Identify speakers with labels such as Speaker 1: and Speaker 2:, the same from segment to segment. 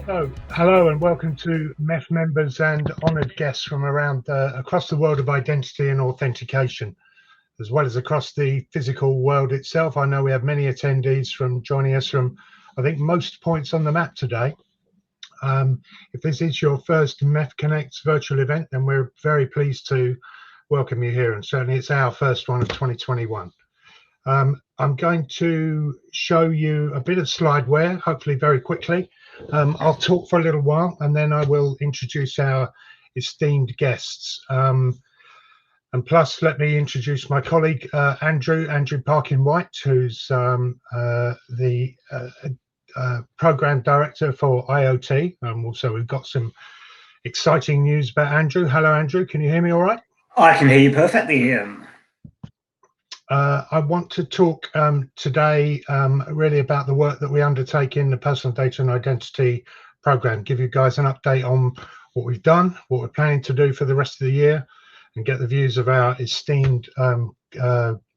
Speaker 1: So, hello and welcome to MEF members and honoured guests from around across the world of identity and authentication, as well as across the physical world itself. I know we have many attendees from joining us from, I think, most points on the map today. If this is your first MEF Connects virtual event, then we're very pleased to welcome you here, and certainly it's our first one of 2021. I'm going to show you a bit of slideware, hopefully very quickly. I'll talk for a little while and then I will introduce our esteemed guests. And plus, let me introduce my colleague, Andrew Parkin-White, who's the Program Director for IoT. Also, we've got some exciting news about Andrew. Hello, Andrew. Can you hear me all right?
Speaker 2: I can hear you perfectly, Ian.
Speaker 1: I want to talk today really about the work that we undertake in the Personal Data and Identity program, give you guys an update on what we've done, what we're planning to do for the rest of the year, and get the views of our esteemed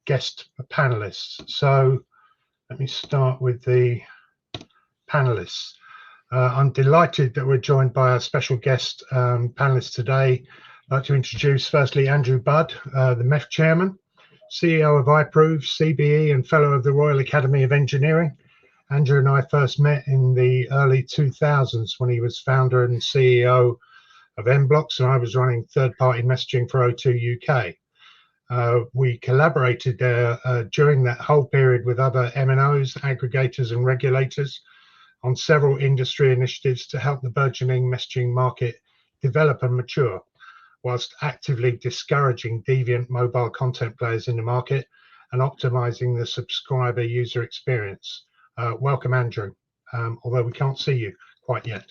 Speaker 1: guest panelists. So let me start with the panelists. I'm delighted that we're joined by our special guest panelists today. I'd like to introduce firstly Andrew Budd, the MEF chairman, CEO of iProve, CBE, and fellow of the Royal Academy of Engineering. Andrew and I first met in the early 2000s when he was founder and CEO of mBlocks, and I was running third-party messaging for O2 UK. We collaborated during that whole period with other MNOs, aggregators, and regulators on several industry initiatives to help the burgeoning messaging market develop and mature, whilst actively discouraging deviant mobile content players in the market and optimizing the subscriber user experience. Welcome, Andrew, although we can't see you quite yet.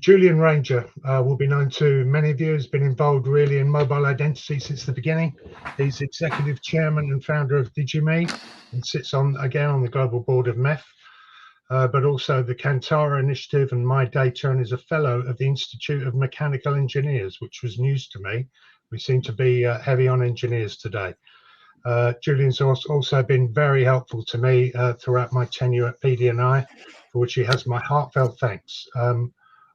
Speaker 1: Julian Ranger will be known to many of you, has been involved really in mobile identity since the beginning. He's executive chairman and founder of DigiMe and sits on the global board of MEF. But also the Kantara Initiative and My Data, and is a fellow of the Institute of Mechanical Engineers, which was news to me. We seem to be heavy on engineers today. Julian's also been very helpful to me throughout my tenure at PD&I, for which he has my heartfelt thanks.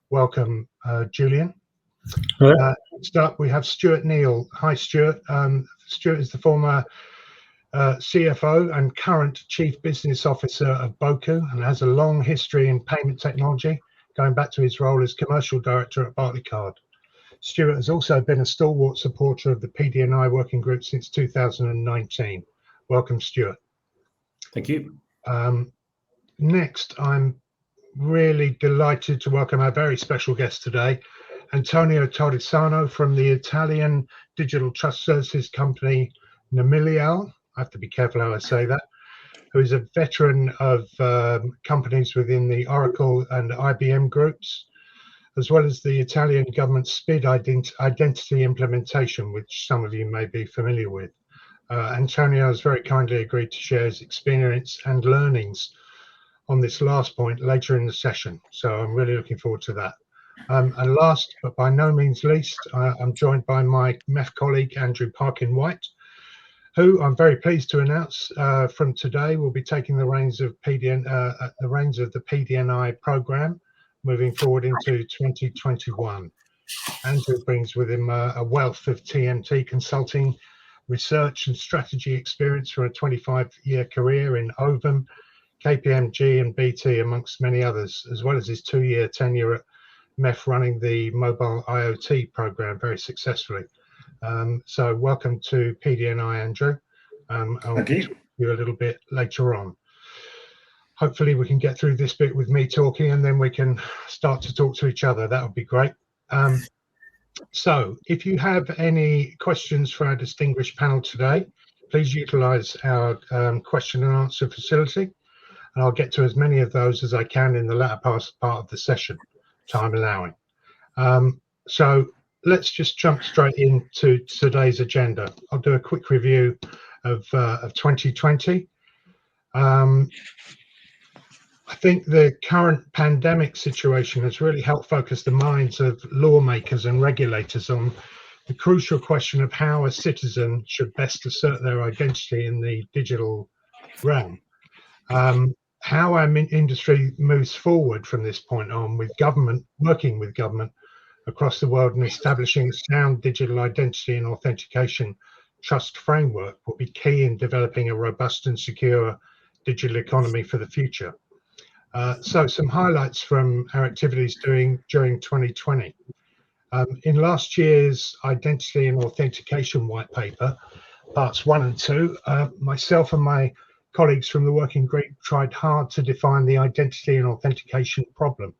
Speaker 1: Welcome, Julian. Next up, we have Stuart Neal. Hi, Stuart. Stuart is the former CFO and current Chief Business Officer of Boku, and has a long history in payment technology, going back to his role as Commercial Director at Barclaycard. Stuart has also been a stalwart supporter of the PD&I working group since 2019. Welcome, Stuart.
Speaker 3: Thank you.
Speaker 1: Next, I'm really delighted to welcome our very special guest today, Antonio Torresano from the Italian digital trust services company Namilial. I have to be careful how I say that, who is a veteran of companies within the Oracle and IBM groups, as well as the Italian government's SPID identity implementation, which some of you may be familiar with. Antonio has very kindly agreed to share his experience and learnings on this last point later in the session, so I'm really looking forward to that. And last, but by no means least, I'm joined by my MEF colleague, Andrew Parkin-White, who I'm very pleased to announce from today will be taking the reins of the PD&I program moving forward into 2021. Andrew brings with him a wealth of TMT consulting, research and strategy experience from a 25-year career in Ovum, KPMG and BT, amongst many others, as well as his 2-year tenure at MEF running the mobile IoT program very successfully. So welcome to PD&I, Andrew. I'll get to you a little bit later on. Hopefully we can get through this bit with me talking and then we can start to talk to each other. That would be great. So if you have any questions for our distinguished panel today, please utilize our question and answer facility, and I'll get to as many of those as I can in the latter part of the session, time allowing. So let's just jump straight into today's agenda. I'll do a quick review of 2020. I think the current pandemic situation has really helped focus the minds of lawmakers and regulators on the crucial question of how a citizen should best assert their identity in the digital realm. how our industry moves forward from this point on, with government, working with government across the world and establishing a sound digital identity and authentication trust framework will be key in developing a robust and secure digital economy for the future. So some highlights from our activities during 2020. In last year's Identity and Authentication White Paper, parts 1 and 2, myself and my colleagues from the working group tried hard to define the identity and authentication problem,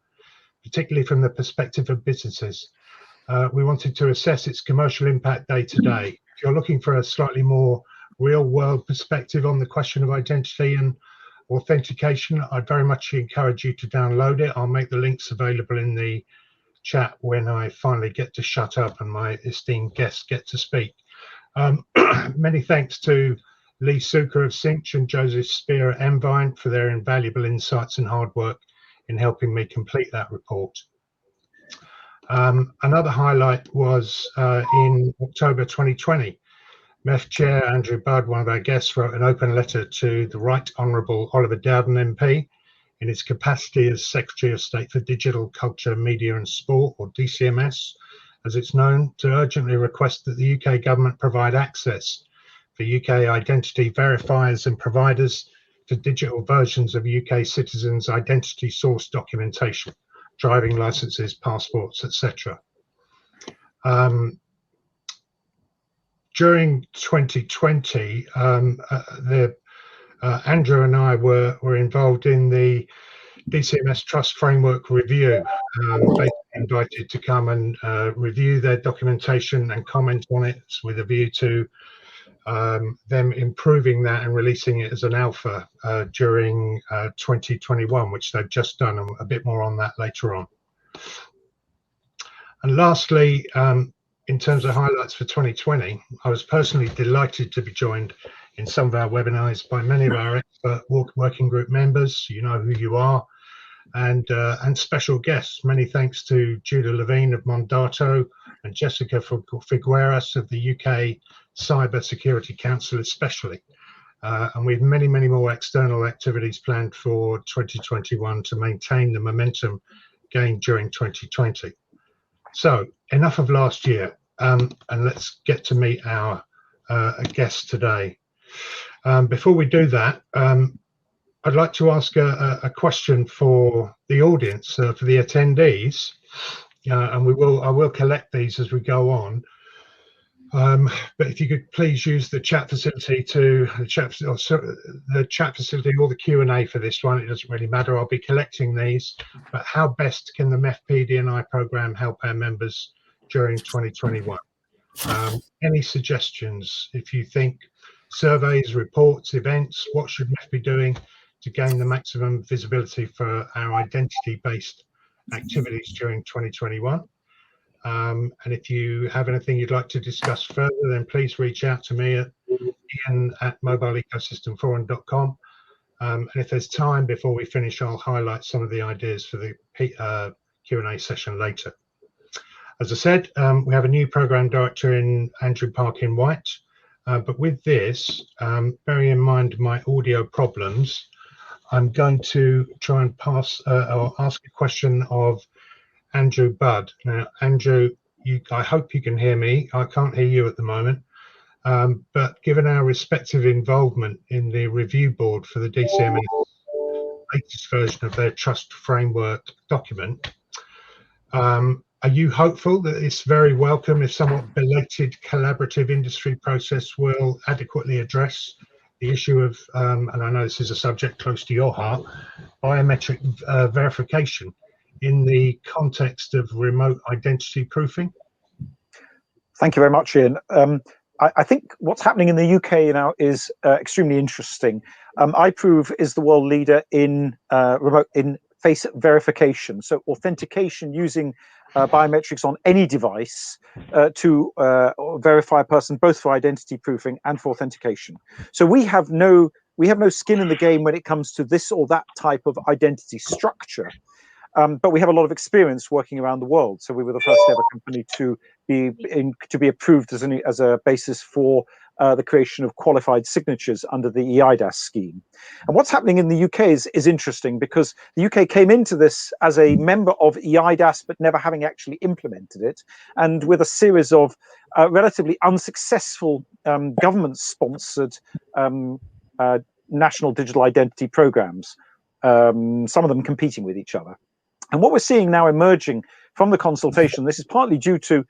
Speaker 1: particularly from the perspective of businesses. We wanted to assess its commercial impact day to day. If you're looking for a slightly more real world perspective on the question of identity and authentication, I'd very much encourage you to download it. I'll make the links available in the chat when I finally get to shut up and my esteemed guests get to speak. Many thanks to Lee Suker of Cinch and Joseph Spear at Envine for their invaluable insights and hard work in helping me complete that report. Another highlight was in October 2020, MEF Chair Andrew Budd, one of our guests, wrote an open letter to the Right Honourable Oliver Dowden MP in his capacity as Secretary of State for Digital, Culture, Media and Sport, or DCMS, as it's known, to urgently request that the UK government provide access for UK identity verifiers and providers to digital versions of UK citizens' identity source documentation, driving licenses, passports, etc. During 2020, Andrew and I were involved in the DCMS Trust Framework Review, basically invited to come and review their documentation and comment on it with a view to them improving that and releasing it as an alpha during 2021, which they've just done, and a bit more on that later on. And lastly, in terms of highlights for 2020, I was personally delighted to be joined in some of our webinars by many of our expert working group members. You know who you are, and special guests. Many thanks to Judah Levine of Mondato and Jessica Figueras of the UK Cyber Security Council especially. And we have many more external activities planned for 2021 to maintain the momentum gained during 2020. So enough of last year, and let's get to meet our guests today. Before we do that, I'd like to ask a question for the audience, for the attendees, and I will collect these as we go on. But if you could please use the chat facility the chat facility or the Q&A for this one. It doesn't really matter. I'll be collecting these. But how best can the MEF PD&I program help our members during 2021? Any suggestions? If you think surveys, reports, events, what should MEF be doing to gain the maximum visibility for our identity-based activities during 2021? And if you have anything you'd like to discuss further, then please reach out to me at ian@mobileecosystemforum.com. And if there's time before we finish, I'll highlight some of the ideas for the Q&A session later. As I said, we have a new program director in Andrew Parkin-White. But with this, bearing in mind my audio problems, I'm going to try and pass or ask a question of Andrew Budd. Now, Andrew, I hope you can hear me. I can't hear you at the moment. But given our respective involvement in the review board for the DCMS latest version of their trust framework document, are you hopeful that this very welcome, if somewhat belated, collaborative industry process will adequately address the issue of, and I know this is a subject close to your heart, biometric verification in the context of remote identity proofing?
Speaker 3: Thank you very much, Ian. I think what's happening in the UK now is extremely interesting. iProve is the world leader in face verification, so authentication using biometrics on any device to verify a person, both for identity proofing and for authentication. So we have no skin in the game when it comes to this or that type of identity structure. But we have a lot of experience working around the world. So we were the first ever company to be approved as a basis for the creation of qualified signatures under the EIDAS scheme. And what's happening in the UK is interesting, because the UK came into this as a member of EIDAS, but never having actually implemented it, and with a series of relatively unsuccessful government-sponsored national digital identity programs, some of them competing with each other. And what we're seeing now emerging from the consultation, this is partly due to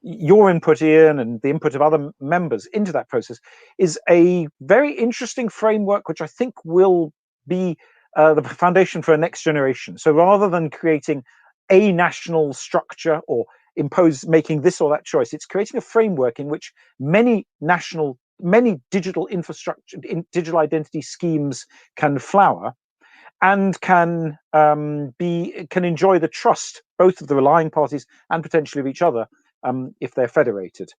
Speaker 3: your input, Ian, and the input of other members into that process, is a very interesting framework, which I think will be the foundation for a next generation. So rather than creating a national structure or making this or that choice, it's creating a framework in which many digital infrastructure, digital identity schemes can flower, and can enjoy the trust both of the relying parties and potentially of each other if they're federated.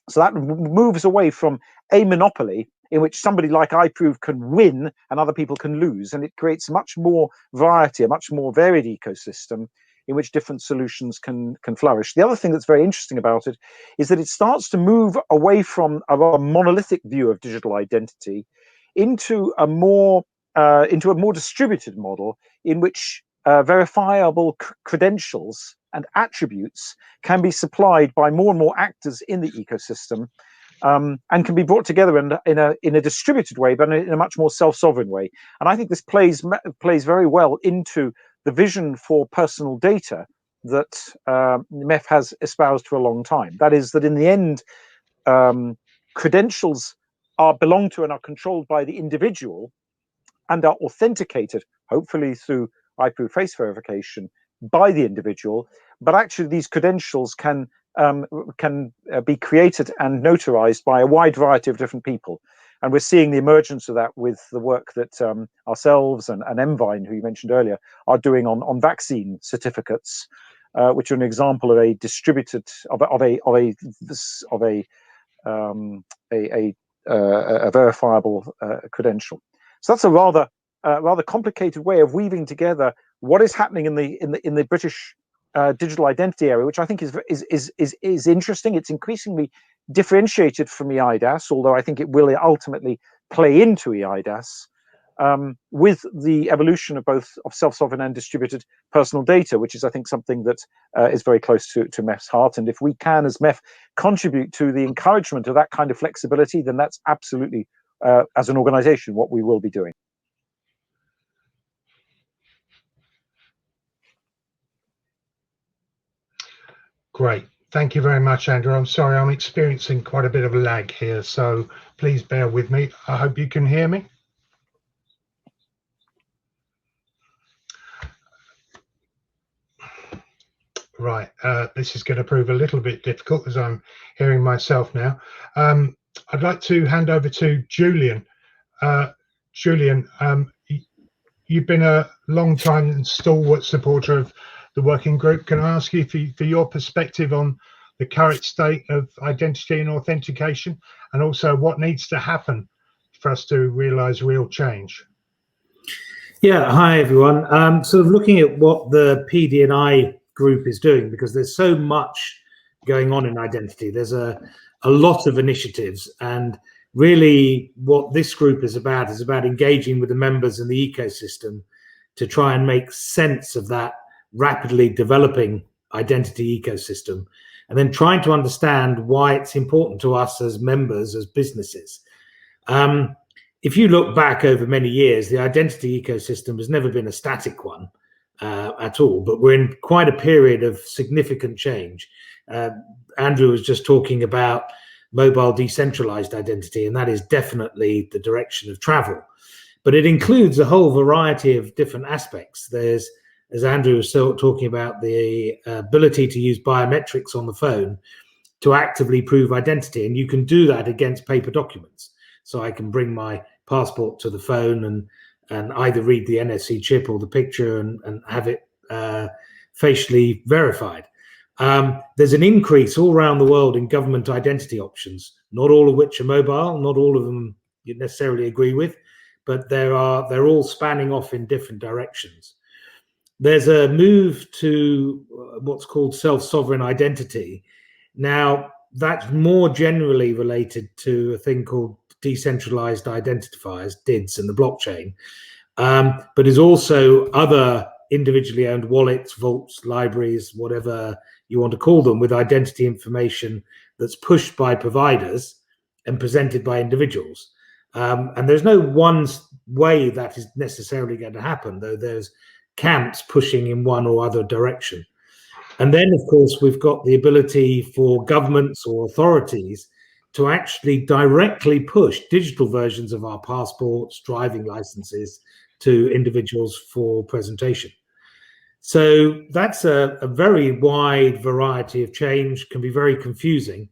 Speaker 3: So that moves away from a monopoly in which somebody like iProve can win and other people can lose, and it creates much more variety, a much more varied ecosystem in which different solutions can flourish. The other thing that's very interesting about it is that it starts to move away from a rather monolithic view of digital identity into a more distributed model in which verifiable credentials and attributes can be supplied by more and more actors in the ecosystem, and can be brought together in a distributed way, but in a much more self-sovereign way. And I think this plays very well into the vision for personal data that MEF has espoused for a long time. That is, that in the end, credentials belong to and are controlled by the individual, and are authenticated, hopefully through iProve face verification, by the individual. But actually, these credentials can be created and notarized by a wide variety of different people. And we're seeing the emergence of that with the work that ourselves and Mvine, who you mentioned earlier, are doing on vaccine certificates, which are an example of a distributed a verifiable credential. So that's a rather complicated way of weaving together what is happening in the British digital identity area, which I think is interesting. It's increasingly differentiated from EIDAS, although I think it will ultimately play into EIDAS, with the evolution of both self-sovereign and distributed personal data, which is, I think, something that is very close to MEF's heart. And if we can, as MEF, contribute to the encouragement of that kind of flexibility, then that's absolutely, as an organization, what we will be doing.
Speaker 1: Great. Thank you very much, Andrew. I'm sorry, I'm experiencing quite a bit of lag here, so please bear with me. I hope you can hear me. Right, this is going to prove a little bit difficult as I'm hearing myself now. I'd like to hand over to Julian. Julian, you've been a long time and stalwart supporter of the working group. Can I ask you for your perspective on the current state of identity and authentication, and also what needs to happen for us to realize real change?
Speaker 4: Yeah, hi everyone. Sort of looking at what the PD&I group is doing, because there's so much going on in identity. There's a lot of initiatives, and really what this group is about engaging with the members in the ecosystem to try and make sense of that rapidly developing identity ecosystem, and then trying to understand why it's important to us as members, as businesses. If you look back over many years, the identity ecosystem has never been a static one at all, but we're in quite a period of significant change. Andrew was just talking about mobile decentralized identity, and that is definitely the direction of travel. But it includes a whole variety of different aspects. There's, as Andrew was talking about, the ability to use biometrics on the phone to actively prove identity, and you can do that against paper documents. So I can bring my passport to the phone and either read the NFC chip or the picture and have it facially verified. There's an increase all around the world in government identity options, not all of which are mobile, not all of them you necessarily agree with, but they're all spanning off in different directions. There's a move to what's called self-sovereign identity. Now, that's more generally related to a thing called decentralized identifiers, DIDs, and the blockchain, but is also other individually owned wallets, vaults, libraries, whatever you want to call them, with identity information that's pushed by providers and presented by individuals. And there's no one way that is necessarily going to happen, though there's camps pushing in one or other direction. And then, of course, we've got the ability for governments or authorities to actually directly push digital versions of our passports, driving licenses to individuals for presentation. So that's a very wide variety of change, can be very confusing.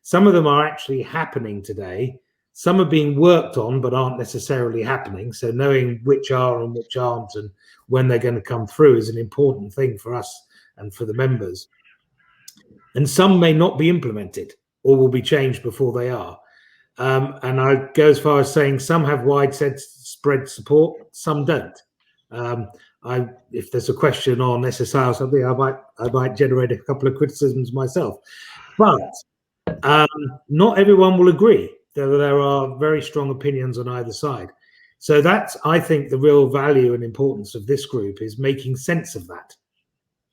Speaker 4: Some of them are actually happening today. Some are being worked on, but aren't necessarily happening. So knowing which are and which aren't and when they're going to come through is an important thing for us and for the members. And some may not be implemented or will be changed before they are. And I go as far as saying some have widespread support, some don't. If there's a question on SSI or something, I might generate a couple of criticisms myself. But not everyone will agree. There are very strong opinions on either side. So that's, I think, the real value and importance of this group, is making sense of that.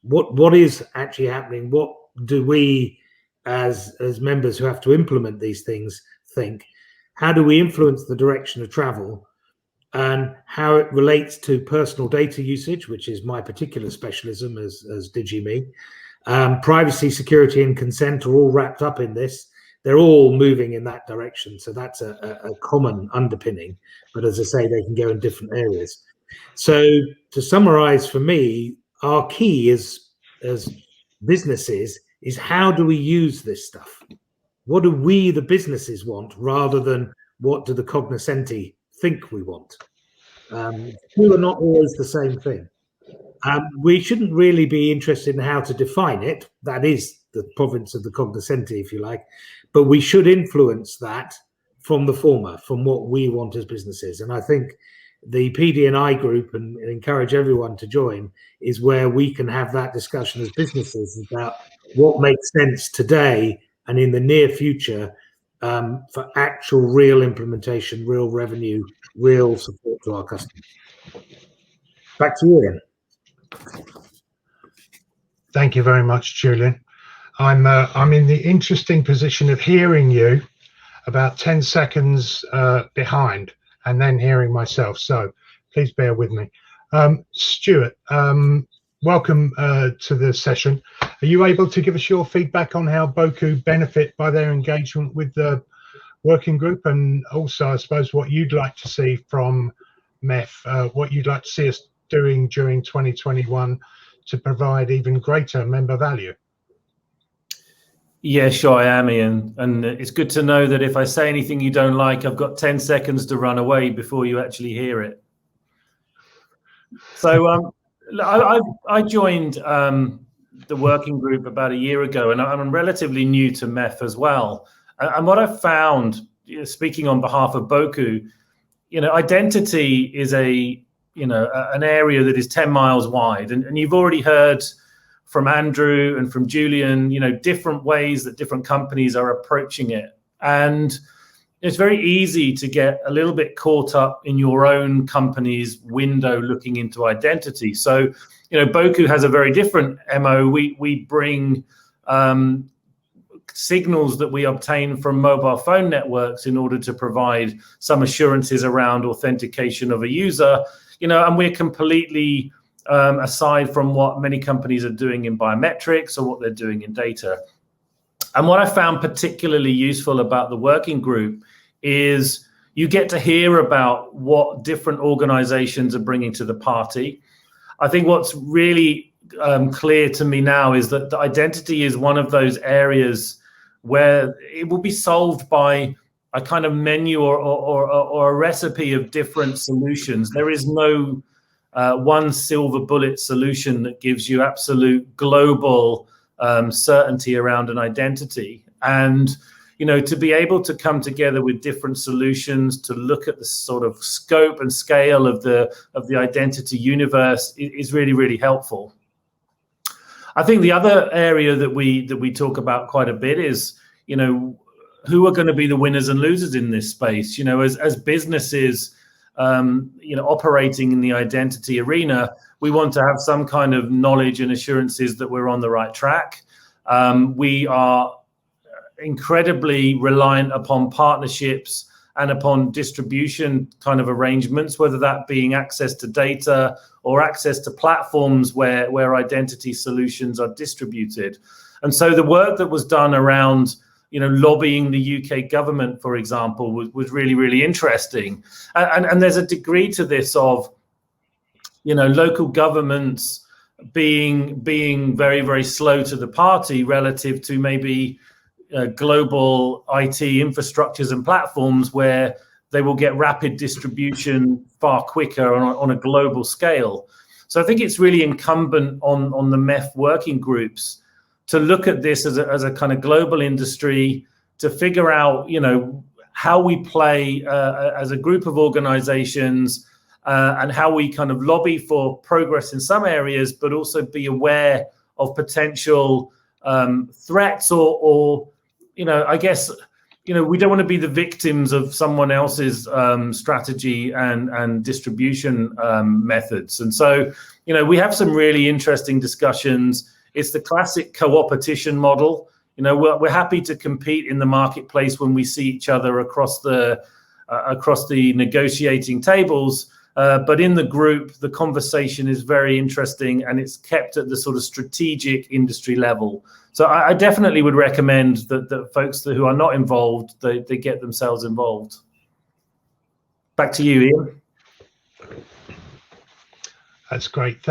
Speaker 4: What is actually happening? What do we, as members who have to implement these things, think? How do we influence the direction of travel? And how it relates to personal data usage, which is my particular specialism as DigiMe. Privacy, security, and consent are all wrapped up in this. They're all moving in that direction. So that's a common underpinning. But as I say, they can go in different areas. So to summarize for me, our key is, as businesses, is how do we use this stuff? What do we, the businesses, want, rather than what do the cognoscenti think we want? Two are not always the same thing. We shouldn't really be interested in how to define it. That is the province of the cognoscenti, if you like. But we should influence that from the former, from what we want as businesses. And I think the PD&I group, and encourage everyone to join, is where we can have that discussion as businesses about what makes sense today and in the near future for actual real implementation, real revenue, real support to our customers. Back to you, Ian.
Speaker 1: Thank you very much, Julian. I'm in the interesting position of hearing you about 10 seconds behind, and then hearing myself. So please bear with me. Stuart, welcome to the session. Are you able to give us your feedback on how Boku benefit by their engagement with the working group, and also, I suppose, what you'd like to see from MEF, what you'd like to see us doing during 2021 to provide even greater member value?
Speaker 5: Yeah, sure, I am, Ian. And it's good to know that if I say anything you don't like, I've got 10 seconds to run away before you actually hear it. So I joined the working group about a year ago, and I'm relatively new to MEF as well. And what I've found, speaking on behalf of Boku, identity is an area that is 10 miles wide. And you've already heard from Andrew and from Julian, different ways that different companies are approaching it. And it's very easy to get a little bit caught up in your own company's window looking into identity. So, Boku has a very different MO. We bring signals that we obtain from mobile phone networks in order to provide some assurances around authentication of a user, and we're completely aside from what many companies are doing in biometrics or what they're doing in data. And what I found particularly useful about the working group is you get to hear about what different organizations are bringing to the party. I think what's really clear to me now is that the identity is one of those areas where it will be solved by a kind of menu or a recipe of different solutions. There is no one silver bullet solution that gives you absolute global certainty around an identity. And, to be able to come together with different solutions to look at the sort of scope and scale of the identity universe is really, really helpful. I think the other area that we talk about quite a bit is, who are going to be the winners and losers in this space? As businesses, operating in the identity arena, we want to have some kind of knowledge and assurances that we're on the right track. We are incredibly reliant upon partnerships and upon distribution kind of arrangements, whether that being access to data or access to platforms where identity solutions are distributed. And so the work that was done around lobbying the UK government, for example, was really, really interesting. And there's a degree to this of, local governments being very, very slow to the party relative to maybe global IT infrastructures and platforms where they will get rapid distribution far quicker on a global scale. So I think it's really incumbent on the MEF working groups to look at this as a kind of global industry, to figure out, how we play as a group of organizations, and how we kind of lobby for progress in some areas, but also be aware of potential threats or I guess, we don't want to be the victims of someone else's strategy and distribution methods. And so, we have some really interesting discussions. It's the classic co-opetition model. We're happy to compete in the marketplace when we see each other across the negotiating tables. But in the group, the conversation is very interesting, and it's kept at the sort of strategic industry level. So I definitely would recommend that folks who are not involved, they get themselves involved. Back to you, Ian.
Speaker 1: That's great.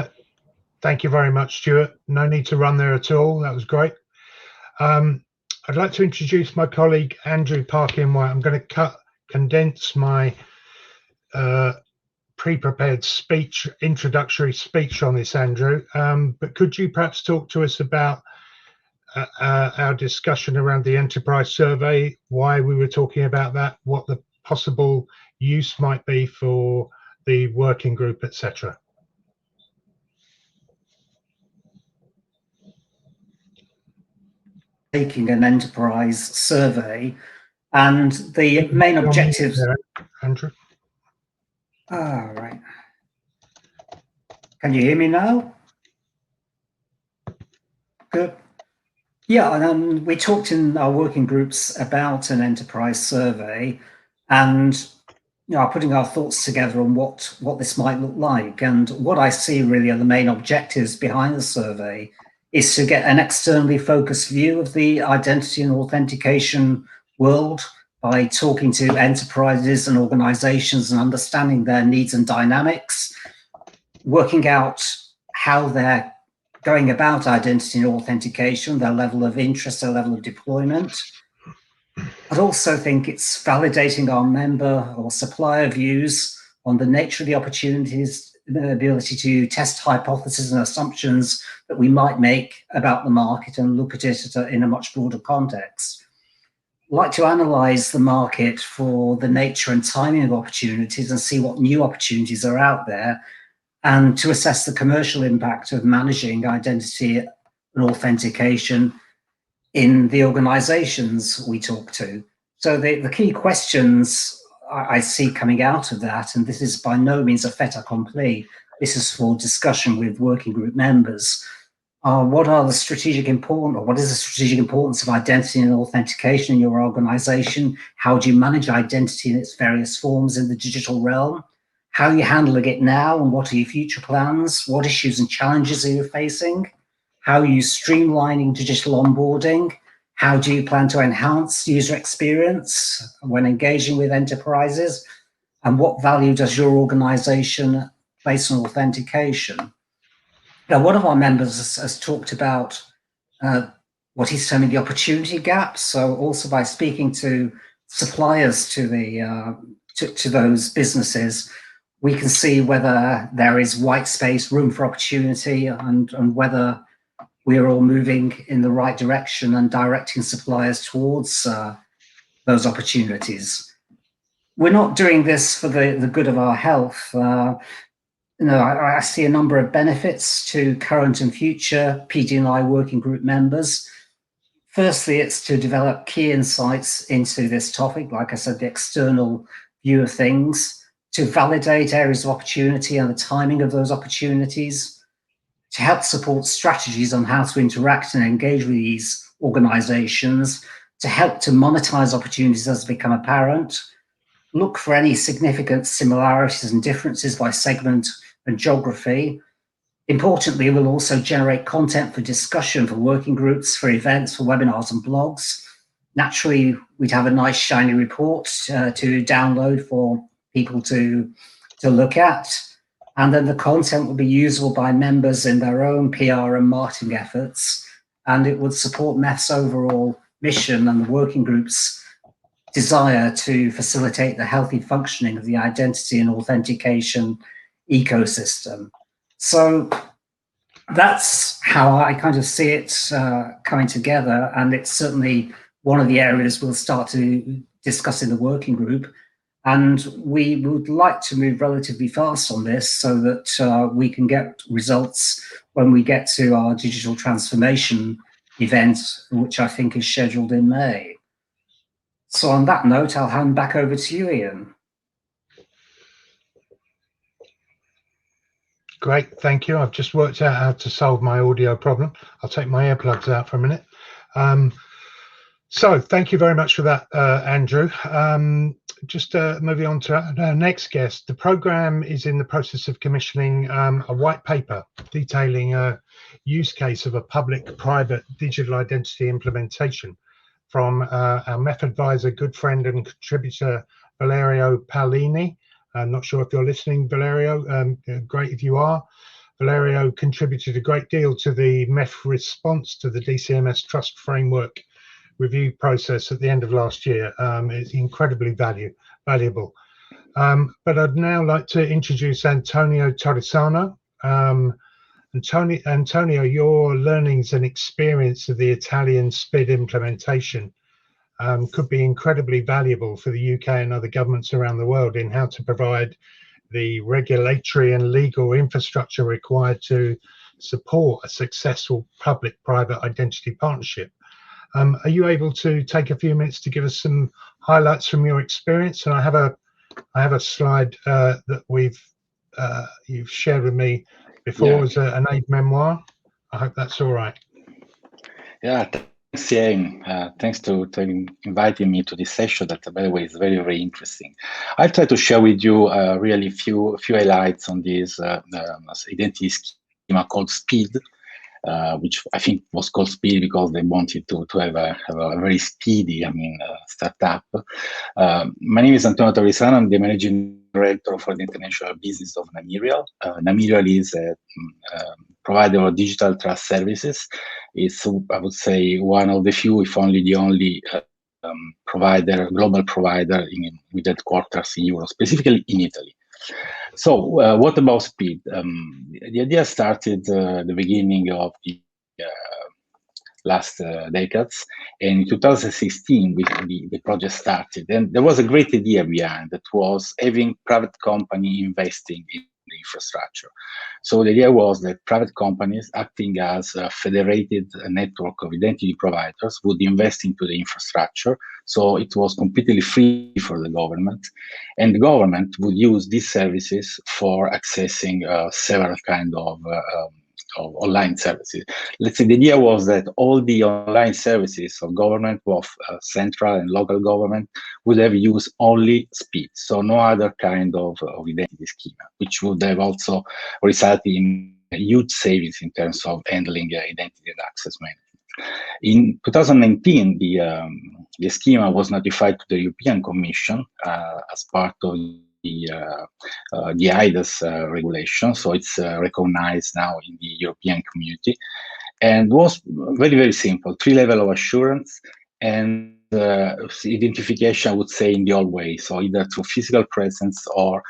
Speaker 1: Thank you very much, Stuart. No need to run there at all. That was great. I'd like to introduce my colleague, Andrew Parkin-White. I'm going to condense my pre-prepared introductory speech on this, Andrew. But could you perhaps talk to us about our discussion around the enterprise survey, why we were talking about that, what the possible use might be for the working group, etc.?
Speaker 2: Taking an enterprise survey, and the main objectives.
Speaker 1: Andrew.
Speaker 2: All right. Can you hear me now? Good. Yeah, and we talked in our working groups about an enterprise survey, and putting our thoughts together on what this might look like. And what I see really are the main objectives behind the survey is to get an externally focused view of the identity and authentication world by talking to enterprises and organizations and understanding their needs and dynamics, working out how they're going about identity and authentication, their level of interest, their level of deployment. I'd also think it's validating our member or supplier views on the nature of the opportunities, the ability to test hypotheses and assumptions that we might make about the market and look at it in a much broader context. I'd like to analyze the market for the nature and timing of opportunities and see what new opportunities are out there, and to assess the commercial impact of managing identity and authentication in the organizations we talk to. So the key questions I see coming out of that, and this is by no means a fait accompli, this is for discussion with working group members, what is the strategic importance of identity and authentication in your organization? How do you manage identity in its various forms in the digital realm? How are you handling it now, and what are your future plans? What issues and challenges are you facing? How are you streamlining digital onboarding? How do you plan to enhance user experience when engaging with enterprises? And what value does your organization place on authentication? Now, one of our members has talked about what he's terming the opportunity gap. So also by speaking to suppliers to those businesses, we can see whether there is white space, room for opportunity, and whether we are all moving in the right direction and directing suppliers towards those opportunities. We're not doing this for the good of our health. I see a number of benefits to current and future PD&I working group members. Firstly, it's to develop key insights into this topic, like I said, the external view of things, to validate areas of opportunity and the timing of those opportunities, to help support strategies on how to interact and engage with these organizations, to help to monetize opportunities as they become apparent, look for any significant similarities and differences by segment and geography. Importantly, we'll also generate content for discussion, for working groups, for events, for webinars and blogs. Naturally, we'd have a nice shiny report to download for people to look at. And then the content will be usable by members in their own PR and marketing efforts. And it would support MEF's overall mission and the working group's desire to facilitate the healthy functioning of the identity and authentication ecosystem. So that's how I kind of see it coming together. And it's certainly one of the areas we'll start to discuss in the working group. And we would like to move relatively fast on this so that we can get results when we get to our digital transformation event, which I think is scheduled in May. So on that note, I'll hand back over to you, Ian.
Speaker 1: Great, thank you. I've just worked out how to solve my audio problem. I'll take my earplugs out for a minute. So thank you very much for that, Andrew. Just moving on to our next guest. The programme is in the process of commissioning a white paper detailing a use case of a public-private digital identity implementation from our MEF advisor, good friend and contributor, Valerio Pdni. I'm not sure if you're listening, Valerio. Great if you are. Valerio contributed a great deal to the MEF response to the DCMS Trust Framework review process at the end of last year. It's incredibly valuable. But I'd now like to introduce Antonio Torresano. Antonio, your learnings and experience of the Italian SPID implementation could be incredibly valuable for the UK and other governments around the world in how to provide the regulatory and legal infrastructure required to support a successful public-private identity partnership. Are you able to take a few minutes to give us some highlights from your experience? And I have a slide that you've shared with me before as an aid memoir. I hope that's all right.
Speaker 6: Yeah, thanks, Ian. Thanks to inviting me to this session that, by the way, is very, very interesting. I'll try to share with you really few highlights on this identity schema called SPID. Which I think was called SPID because they wanted to have a very speedy, startup. My name is Antonio Torresano. I'm the managing director for the international business of Namirial. Namirial is a provider of digital trust services. It's, I would say, one of the few, if only the only, global provider with headquarters in Europe, specifically in Italy. So what about SPID? The idea started the beginning of the last decades, and in 2016 the project started, and there was a great idea behind that was having private company investing in the infrastructure. So the idea was that private companies acting as a federated network of identity providers would invest into the infrastructure. So it was completely free for the government, and the government would use these services for accessing several kind of online services. Let's say the idea was that all the online services of government, both central and local government, would have used only SPID, so no other kind of identity schema, which would have also resulted in huge savings in terms of handling identity and access management. In 2019, the schema was notified to the European Commission as part of the eIDAS regulation, so it's recognized now in the European community, and was very, very simple: 3 levels of assurance and identification, I would say, in the old way, so either through physical presence or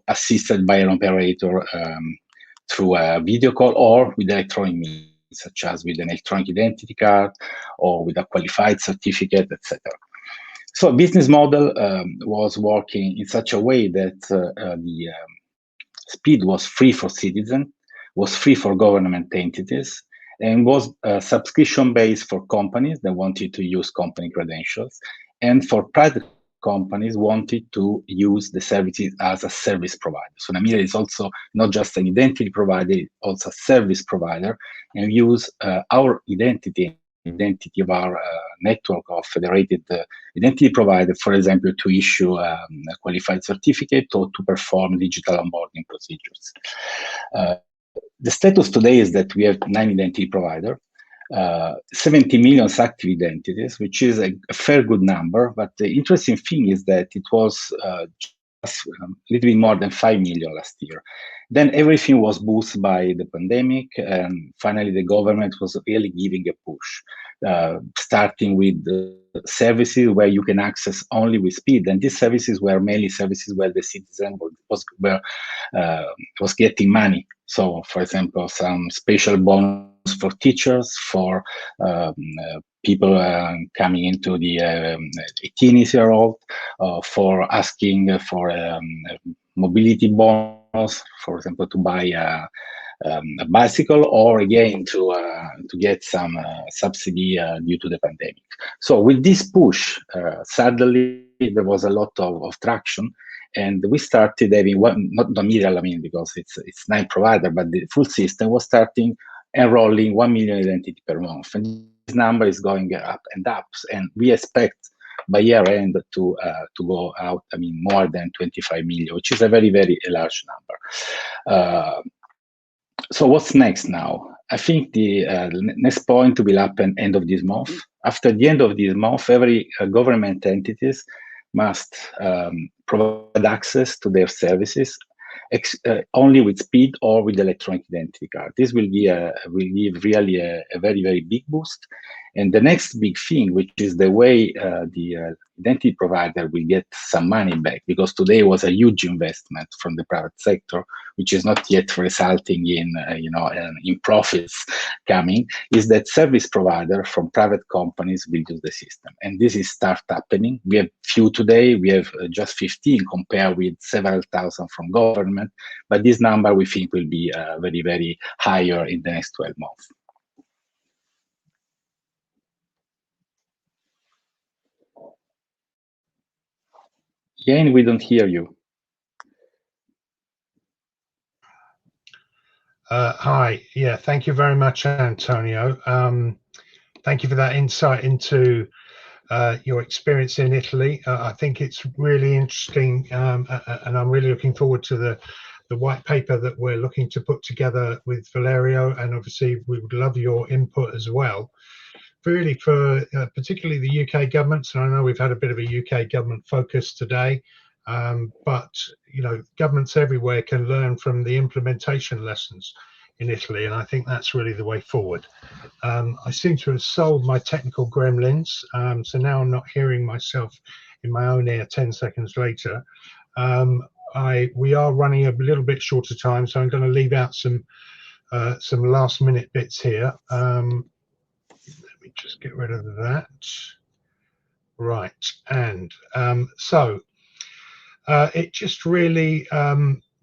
Speaker 6: assisted by an operator through a video call or with electronic means, such as with an electronic identity card or with a qualified certificate, etc. So business model was working in such a way that the SPID was free for citizens, was free for government entities, and was subscription-based for companies that wanted to use company credentials, and for private companies wanted to use the services as a service provider. So Namira is also not just an identity provider, also a service provider, and use our identity of our network of federated identity provider, for example, to issue a qualified certificate or to perform digital onboarding procedures. The status today is that we have 9 identity providers, 70 million active identities, which is a fair good number. But the interesting thing is that it was just a little bit more than 5 million last year. Then everything was boosted by the pandemic, and finally the government was really giving a push, starting with the services where you can access only with speed. And these services were mainly services where the citizen was getting money. So, for example, some special bonus for teachers, for people coming into the 18-year-old, for asking for mobility bonus, for example, to buy a bicycle, or again to get some subsidy due to the pandemic. So with this push, suddenly there was a lot of traction, and we started having one, not Namira, I mean, because it's 9 provider, but the full system was starting enrolling 1 million identity per month, and this number is going up and up, and we expect by year end to go out, I mean, more than 25 million, which is a very, very large number. So what's next now? I think the next point will happen end of this month. After the end of this month, every government entities must provide access to their services only with speed or with electronic identity card. This will give really a very, very big boost. And the next big thing, which is the way the identity provider will get some money back, because today was a huge investment from the private sector, which is not yet resulting in in profits coming, is that service provider from private companies will use the system, and this is start happening. We have few today. We have just 15 compared with several thousand from government, but this number we think will be very, very higher in the next 12 months. Jane, we don't hear you.
Speaker 1: Hi. Yeah, thank you very much, Antonio. Thank you for that insight into your experience in Italy. I think it's really interesting, and I'm really looking forward to the white paper that we're looking to put together with Valerio, and obviously we would love your input as well. Really, for particularly the UK governments, and I know we've had a bit of a UK government focus today, but governments everywhere can learn from the implementation lessons in Italy, and I think that's really the way forward. I seem to have solved my technical gremlins, so now I'm not hearing myself in my own ear 10 seconds later. We are running a little bit shorter time, so I'm going to leave out some last minute bits here. Let me just get rid of that. Right, and so it just really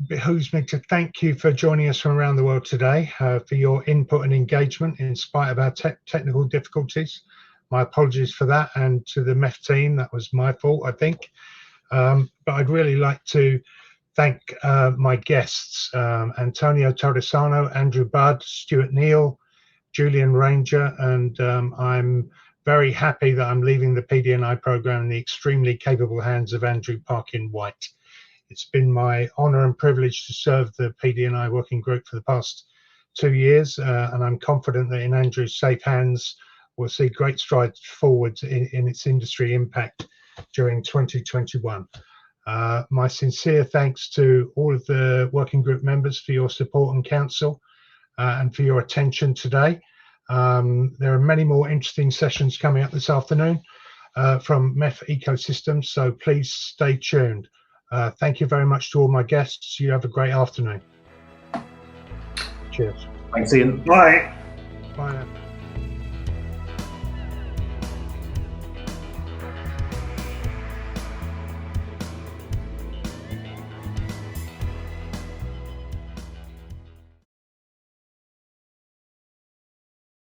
Speaker 1: behooves me to thank you for joining us from around the world today, for your input and engagement in spite of our technical difficulties. My apologies for that, and to the MEF team, that was my fault, I think. But I'd really like to thank my guests, Antonio Torresano, Andrew Budd, Stuart Neal, Julian Ranger, and I'm very happy that I'm leaving the PD&I program in the extremely capable hands of Andrew Parkin-White. It's been my honor and privilege to serve the PD&I working group for the past 2 years, and I'm confident that in Andrew's safe hands, we'll see great strides forward in its industry impact during 2021. My sincere thanks to all of the working group members for your support and counsel, and for your attention today. There are many more interesting sessions coming up this afternoon from MEF Ecosystems, so please stay tuned. Thank you very much to all my guests. You have a great afternoon. Cheers.
Speaker 2: Thanks, Ian. Bye.
Speaker 1: Bye now.